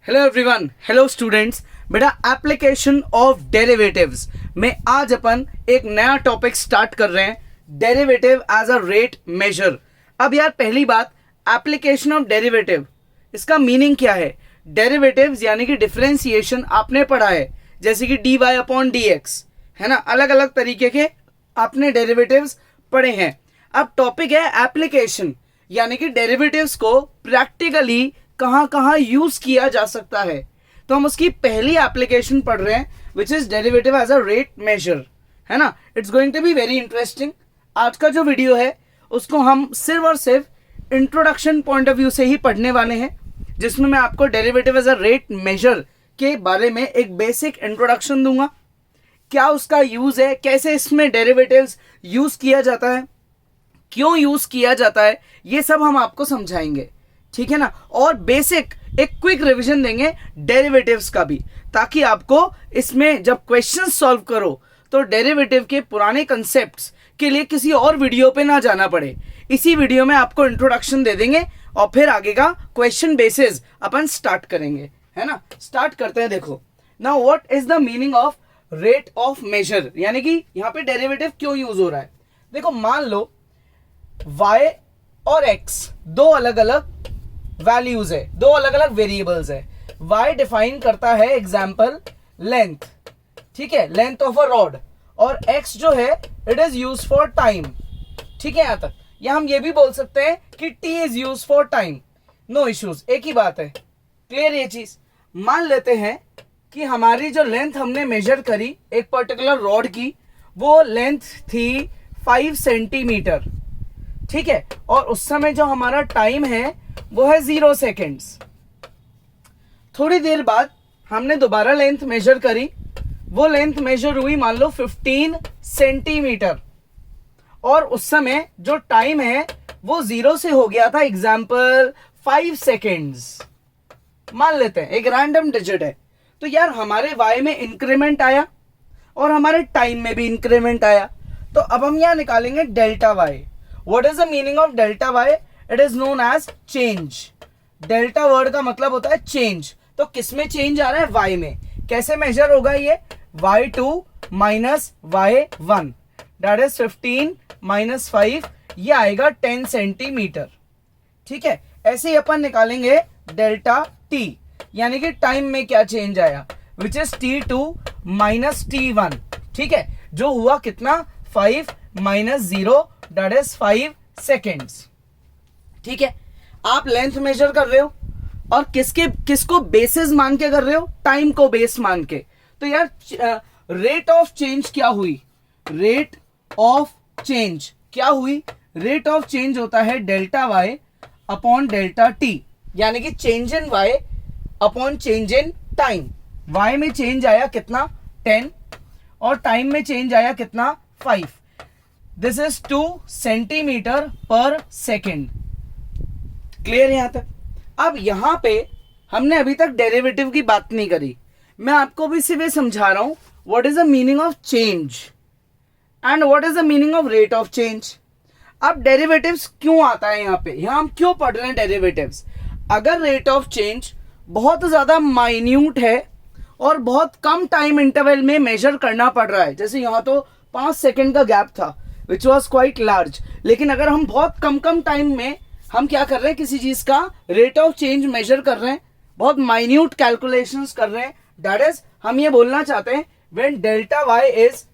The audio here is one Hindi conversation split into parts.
Hello everyone, hello students. बेटा एप्लीकेशन ऑफ डेरिवेटिव्स में आज अपन एक नया टॉपिक स्टार्ट कर रहे हैं, derivative as a rate measure. अब यार पहली बात, एप्लीकेशन ऑफ डेरिवेटिव, इसका मीनिंग क्या है? डेरिवेटिव्स यानी कि डिफरेंशिएशन आपने पढ़ा है, जैसे कि dy अपॉन dx, है ना। अलग अलग तरीके के आपने डेरिवेटिव्स पढ़े हैं। अब टॉपिक है एप्लीकेशन, यानी कि डेरिवेटिव्स को प्रैक्टिकली कहां कहां यूज किया जा सकता है। तो हम उसकी पहली एप्लीकेशन पढ़ रहे हैं, which is derivative as a rate measure, है ना। It's going to be very interesting. आज का जो वीडियो है उसको हम सिर्फ और सिर्फ इंट्रोडक्शन पॉइंट ऑफ व्यू से ही पढ़ने वाले हैं, जिसमें मैं आपको derivative as a rate measure के बारे में एक बेसिक इंट्रोडक्शन दूंगा। क्या उसका यूज है, कैसे इसमें डेरिवेटिव्स यूज किया जाता है, क्यों यूज किया जाता है, ये सब हम आपको समझाएंगे, ठीक है ना। और बेसिक एक क्विक रिवीजन देंगे डेरिवेटिव्स का भी, ताकि आपको इसमें जब क्वेश्चन सॉल्व करो तो डेरिवेटिव के पुराने कंसेप्ट्स के लिए किसी और वीडियो पे ना जाना पड़े। इसी वीडियो में आपको इंट्रोडक्शन दे देंगे और फिर आगे का क्वेश्चन बेसिस अपन स्टार्ट करेंगे, है ना। स्टार्ट करते हैं। देखो now what is the meaning of rate of measure, यानी कि यहाँ पे डेरिवेटिव क्यों यूज हो रहा है। देखो मान लो y और x दो अलग अलग वैल्यूज है, दो अलग अलग वेरिएबल्स है। y डिफाइन करता है एग्जाम्पल लेंथ, ठीक है, लेंथ ऑफ अ रॉड, और x जो है it is use for time, ठीक है यहां तक। या हम ये भी बोल सकते हैं कि t is use for time, no issues, एक ही बात है। क्लियर ये चीज। मान लेते हैं कि हमारी जो लेंथ हमने मेजर करी एक पर्टिकुलर रॉड की, वो लेंथ थी 5 सेंटीमीटर, ठीक है, और उस समय जो हमारा टाइम है वो है 0 सेकेंड्स। थोड़ी देर बाद हमने दोबारा लेंथ मेजर करी, वो लेंथ मेजर हुई मान लो 15 सेंटीमीटर, और उस समय जो टाइम है वो 0 से हो गया था एग्जाम्पल 5 सेकेंड्स। मान लेते हैं एक रैंडम डिजिट है, तो यार हमारे y में इंक्रीमेंट आया और हमारे टाइम में भी इंक्रीमेंट आया। तो अब हम यहां निकालेंगे delta y। What is the meaning of delta y? It is known as change. Delta word का मतलब होता है चेंज। तो किस में चेंज आ रहा है? y में। कैसे मेजर होगा ये? y2 minus y1, that is 15 minus 5, ये आएगा 10 सेंटीमीटर, ठीक है। ऐसे ही अपन निकालेंगे डेल्टा t, यानी कि टाइम में क्या चेंज आया, which is t2 minus t1, ठीक है, जो हुआ कितना 5 माइनस 0, दैट इज 5 सेकेंड्स, ठीक है। आप लेंथ मेजर कर रहे हो और किसको बेसिस मान के कर रहे हो? टाइम को बेस मान के। तो यार रेट ऑफ चेंज क्या हुई? रेट ऑफ चेंज क्या हुई? रेट ऑफ चेंज होता है delta y upon delta t, यानी कि change in y upon change in time. y में चेंज आया कितना 10 और टाइम में चेंज आया कितना 5। दिस इज 2 सेंटीमीटर पर सेकेंड। क्लियर यहां तक? अब यहां पे हमने अभी तक डेरिवेटिव की बात नहीं करी, मैं आपको भी सिर्फ समझा रहा हूं what is the meaning of change and what is the meaning of rate of change. अब डेरिवेटिव्स क्यों आता है यहां पे, यहां हम क्यों पढ़ रहे हैं डेरिवेटिव्स? अगर रेट ऑफ चेंज बहुत ज्यादा माइन्यूट है और बहुत कम टाइम इंटरवल में मेजर करना पड़ रहा है, जैसे यहां तो 5 सेकेंड का गैप था विच वॉज क्वाइट लार्ज, लेकिन अगर हम बहुत कम टाइम में हम क्या कर रहे हैं, किसी चीज का रेट ऑफ चेंज मेजर कर रहे हैं, बहुत माइन्यूट कैलकुलेशंस कर रहे हैं, दैट इज हम ये बोलना चाहते हैं when delta y is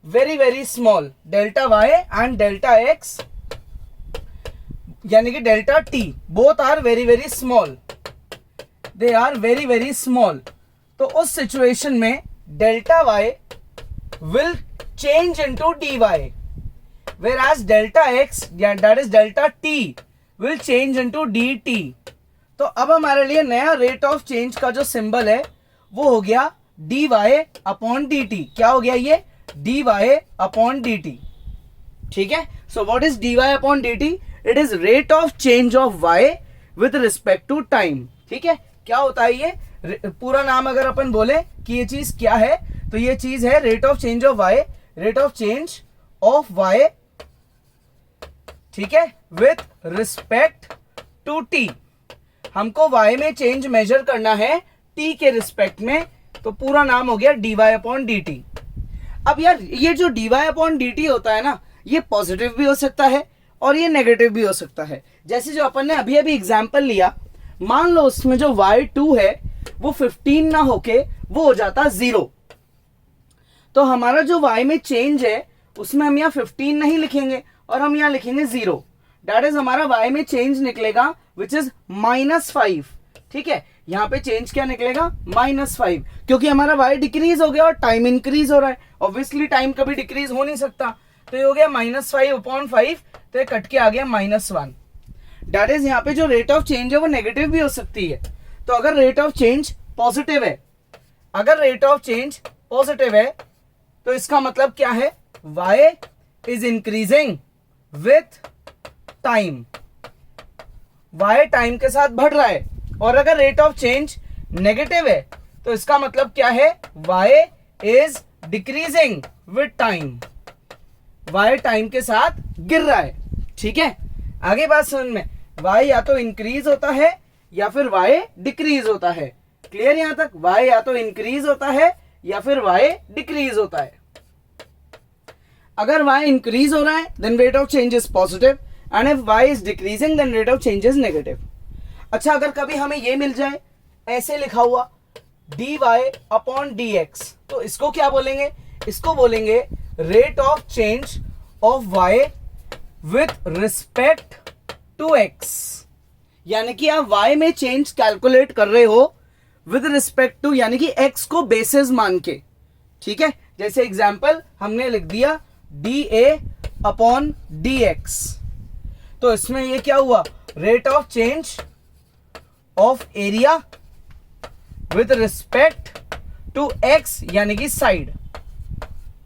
very very small, delta y and delta x यानी कि delta t both are very very small, they are very very small. तो उस सिचुएशन में delta y will change into dy, whereas delta x, that is delta t, will change into dt। तो अब हमारे लिए नया रेट ऑफ चेंज का जो सिंबल है वो हो गया dy अपॉन dt। क्या हो गया ये? dy अपॉन dt, ठीक है। So what is dy upon dt? It is rate of change of y with respect to time, ठीक है। क्या होता है ये? पूरा नाम अगर अपन बोले कि ये चीज क्या है, तो ये चीज है rate of change of y, rate of change of y, ठीक है, विथ रिस्पेक्ट टू t। हमको y में चेंज मेजर करना है t के रिस्पेक्ट में, तो पूरा नाम हो गया dy/dt। अब यार ये जो dy/dt होता है ना, ये पॉजिटिव भी हो सकता है और ये नेगेटिव भी हो सकता है। जैसे जो अपन ने अभी अभी एग्जांपल लिया, मान लो उसमें जो y2 है वो 15 ना होके वो हो जाता 0, तो हमारा जो y में चेंज है उसमें हम यहाँ 15 नहीं लिखेंगे और हम यहाँ लिखेंगे 0। दैट इज हमारा y में चेंज निकलेगा विच इज -5। ठीक है, यहाँ पे चेंज क्या निकलेगा -5, क्योंकि हमारा y डिक्रीज हो गया और टाइम इंक्रीज हो रहा है। ऑब्वियसली टाइम कभी डिक्रीज हो नहीं सकता, तो ये हो गया -5/5, तो ये कट के आ गया -1। दैट इज यहाँ पे जो रेट ऑफ चेंज है वो नेगेटिव भी हो सकती है। तो अगर रेट ऑफ चेंज पॉजिटिव है, अगर रेट ऑफ चेंज पॉजिटिव है तो इसका मतलब क्या है, y is increasing with time, y time के साथ बढ़ रहा है। और अगर रेट ऑफ चेंज नेगेटिव है तो इसका मतलब क्या है, y is decreasing with time, y time के साथ गिर रहा है। ठीक है, आगे बात समझ में, y या तो इंक्रीज होता है या फिर y डिक्रीज होता है। क्लियर यहां तक, y या तो इंक्रीज होता है या फिर y डिक्रीज होता है। अगर y इंक्रीज हो रहा है then rate of change is positive, and if y is decreasing then rate of change is negative. अच्छा, अगर कभी हमें ये मिल जाए ऐसे लिखा हुआ dy/dx, तो इसको क्या बोलेंगे, इसको बोलेंगे rate of change of y with respect to x। यानी कि आप y में चेंज कैलकुलेट कर रहे हो विद रिस्पेक्ट टू, यानी कि x को बेसिस मान के। ठीक है, जैसे एग्जांपल हमने लिख दिया dA/dx, तो इसमें ये क्या हुआ, rate of change of area with respect to x, यानी कि साइड।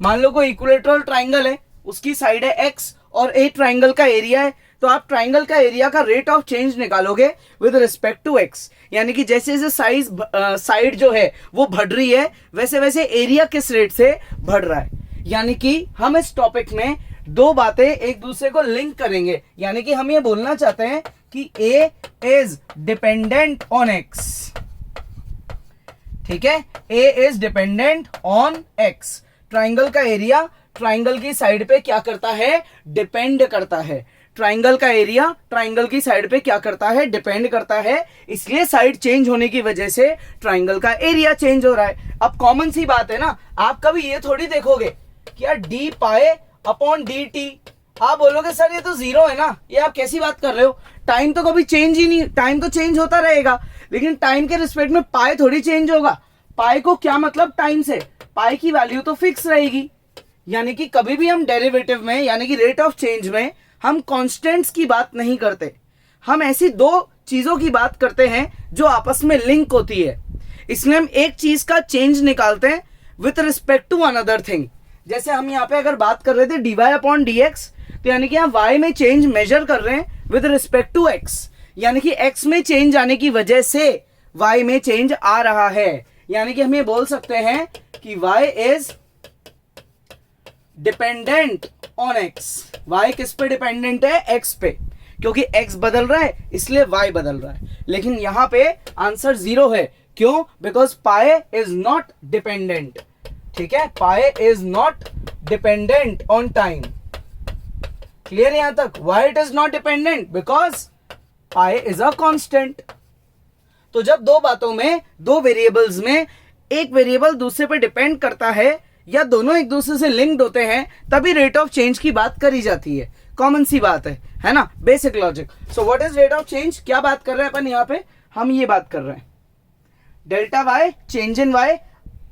मान लो कोई इक्विलेटरल ट्राइंगल है, उसकी साइड है x और एक ट्राइंगल का एरिया है, तो आप ट्राइंगल का एरिया का रेट ऑफ चेंज निकालोगे विद रिस्पेक्ट टू x। यानी कि जैसे जैसे साइड जो है वो बढ़ रही है, वैसे वैसे एरिया किस रेट से बढ़ रहा है। यानी कि हम इस टॉपिक में दो बातें एक दूसरे को लिंक करेंगे। यानी कि हम ये बोलना चाहते हैं कि a is dependent on x। ठीक है, a is dependent on x। Triangle का एरिया ट्राइंगल की साइड पे क्या करता है, डिपेंड करता है। ट्राइंगल का एरिया ट्राइंगल की साइड पे क्या करता है, डिपेंड करता है। इसलिए साइड चेंज होने की वजह से ट्राइंगल का एरिया चेंज हो रहा है। अब कॉमन सी बात है ना, आप कभी ये थोड़ी देखोगे कि यार d/dt, आप बोलोगे सर ये तो 0 है ना, ये आप कैसी बात कर रहे हो, टाइम तो कभी चेंज ही नहीं, टाइम तो चेंज होता रहेगा, लेकिन टाइम के रिस्पेक्ट में पाई थोड़ी चेंज होगा। पाई को क्या मतलब टाइम से, पाई की वैल्यू तो फिक्स रहेगी। यानी कि कभी भी हम डेरिवेटिव में, यानी कि रेट ऑफ चेंज में, हम कांस्टेंट्स की बात नहीं करते, हम ऐसी दो चीजों की बात करते हैं जो आपस में लिंक होती है। इसलिए हम एक चीज का चेंज निकालते हैं with respect to another thing. जैसे हम यहाँ पे अगर बात कर रहे थे dy/dx, तो यानी कि हम y में चेंज मेजर कर रहे हैं विद रिस्पेक्ट टू x, यानी कि x में चेंज आने की वजह से y में चेंज आ रहा है। यानी कि हम ये बोल सकते हैं कि y is dependent on x। y किस पे डिपेंडेंट है, x पे, क्योंकि x बदल रहा है इसलिए y बदल रहा है। लेकिन यहां पे आंसर 0 है, क्यों, because pi is not dependent. ठीक है, pi is not dependent on time. Clear यहां तक, why it is not dependent, because pi is a constant. तो जब दो बातों में, दो वेरिएबल्स में एक वेरिएबल दूसरे पे डिपेंड करता है या दोनों एक दूसरे से लिंक्ड होते हैं, तभी रेट ऑफ चेंज की बात करी जाती है। कॉमन सी बात है ना, basic logic. So what is rate of change, क्या बात कर रहे हैं अपन यहाँ पे, हम ये बात कर रहे हैं delta Y change in Y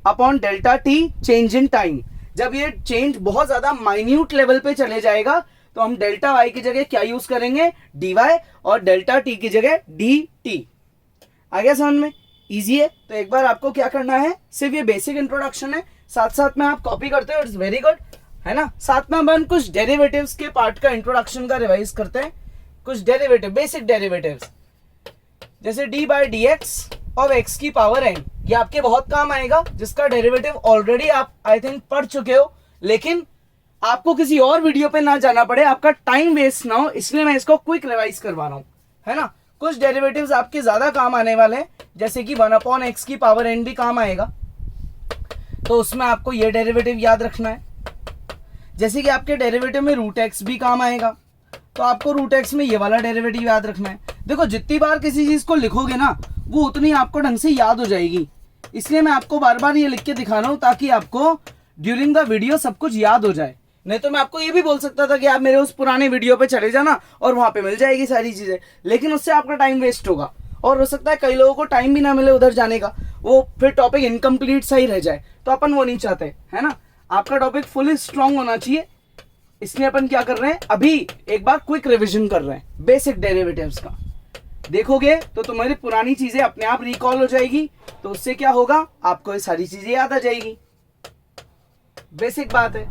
upon delta T change in time. जब ये चेंज बहुत ज्यादा माइन्यूट लेवल पे चले जाएगा तो हम डेल्टा वाई की जगह क्या यूज करेंगे, डी वाई, और डेल्टा टी की जगह डी टी। आ गया समझ में, इजी है। तो एक बार आपको क्या करना है, सिर्फ ये बेसिक इंट्रोडक्शन है, साथ साथ में आप कॉपी करते हो, इट्स वेरी गुड, है ना। साथ में अपन कुछ डेरिवेटिव्स के पार्ट का इंट्रोडक्शन का रिवाइज करते हैं। कुछ डेरिवेटिव, बेसिक डेरिवेटिव्स, जैसे d/dx ऑफ x की पावर n, ये आपके बहुत काम आएगा, जिसका डेरिवेटिव ऑलरेडी आप आई थिंक पढ़ चुके हो, लेकिन आपको किसी और वीडियो पे ना जाना पड़े, आपका टाइम वेस्ट ना हो, इसलिए मैं इसको क्विक रिवाइज करवा रहा हूं, है ना। कुछ डेरिवेटिव्स आपके ज्यादा काम आने वाले हैं, जैसे कि 1/x की पावर n भी काम आएगा, तो उसमें आपको ये डेरिवेटिव याद रखना है। जैसे कि आपके डेरिवेटिव में √x भी काम आएगा, तो आपको √x में ये वाला डेरिवेटिव याद रखना है। देखो जितनी बार किसी चीज को लिखोगे ना वो उतनी आपको ढंग से याद हो जाएगी, इसलिए मैं आपको बार बार ये लिख के दिखा रहा हूँ ताकि आपको ड्यूरिंग द वीडियो सब कुछ याद हो जाए। नहीं तो मैं आपको ये भी बोल सकता था कि आप मेरे उस पुराने वीडियो पे चले जाना और वहां पे मिल जाएगी सारी चीजें, लेकिन उससे आपका टाइम वेस्ट होगा और हो सकता है कई लोगों को टाइम भी ना मिले उधर जाने का, वो फिर टॉपिक इनकम्प्लीट सा ही रह जाए, तो अपन वो नहीं चाहते, है ना। आपका टॉपिक फुली स्ट्रांग होना चाहिए, इसलिए अपन क्या कर रहे हैं, अभी एक बार क्विक रिवीजन कर रहे हैं बेसिक डेरिवेटिव्स का। देखोगे तो तुम्हारी पुरानी चीजें अपने आप रिकॉल हो जाएगी, तो उससे क्या होगा, आपको ये सारी चीजें याद आ जाएगी। बेसिक बात है,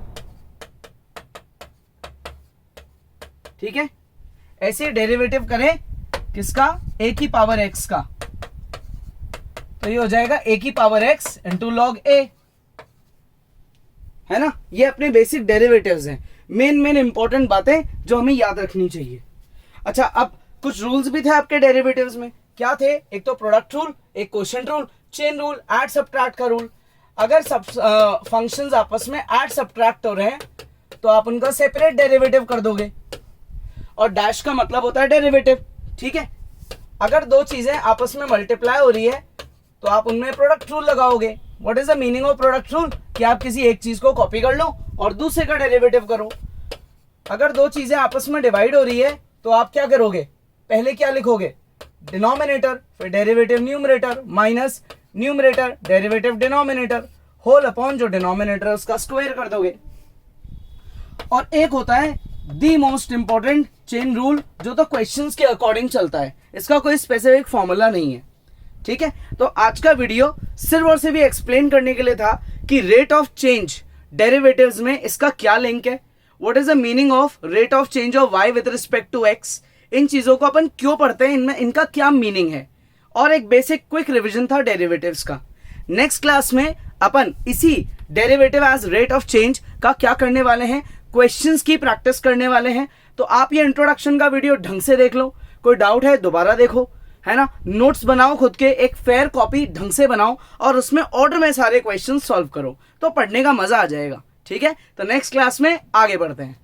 ठीक है। ऐसे डेरिवेटिव करें किसका, a की पावर x का, तो ये हो जाएगा a की power x into log a, है ना। ये अपने बेसिक डेरिवेटिव्स हैं, मेन इंपॉर्टेंट बातें जो हमें याद रखनी चाहिए। अच्छा, अब कुछ रूल्स भी थे आपके डेरिवेटिव्स में। क्या थे, एक तो प्रोडक्ट रूल, एक quotient rule, chain rule, add subtract का रूल। अगर सब फंक्शंस आपस में ऐड सब्ट्रैक्ट हो रहे हैं तो आप उनका सेपरेट डेरिवेटिव कर दोगे, और डैश का मतलब होता है डेरिवेटिव, ठीक है। अगर दो चीजें आपस में मल्टीप्लाई हो रही है तो आप उनमें प्रोडक्ट रूल लगाओगे। What is the meaning of product rule, कि आप किसी एक चीज को कॉपी कर लो और दूसरे का डेरिवेटिव करो। अगर दो चीजें आपस में डिवाइड हो रही है तो आप क्या करोगे, पहले क्या लिखोगे, डिनोमिनेटर, फिर derivative numerator, minus numerator derivative denominator, whole upon जो डिनोमिनेटर उसका स्क्वायर कर दोगे। और एक होता है the most important chain rule, जो तो क्वेश्चंस के अकॉर्डिंग चलता है, इसका कोई स्पेसिफिक फॉर्मूला नहीं है, ठीक है। तो आज का वीडियो सिर्फ और सिर्फ एक्सप्लेन करने के लिए था कि रेट ऑफ चेंज डेरिवेटिव्स में इसका क्या लिंक है, what is the meaning of rate of change of y with respect to x, इन चीजों को अपन क्यों पढ़ते हैं, इनमें इनका क्या मीनिंग है, और एक बेसिक क्विक रिवीजन था डेरिवेटिव्स का। नेक्स्ट क्लास में अपन इसी derivative as rate of change का क्या करने वाले हैं, क्वेश्चंस की प्रैक्टिस करने वाले हैं। तो आप ये इंट्रोडक्शन का वीडियो ढंग से देख लो, कोई डाउट है दोबारा देखो, है ना। नोट्स बनाओ खुद के, एक फेयर कॉपी ढंग से बनाओ और उसमें ऑर्डर में सारे क्वेश्चंस सॉल्व करो, तो पढ़ने का मजा आ जाएगा, ठीक है। तो नेक्स्ट क्लास में आगे बढ़ते हैं।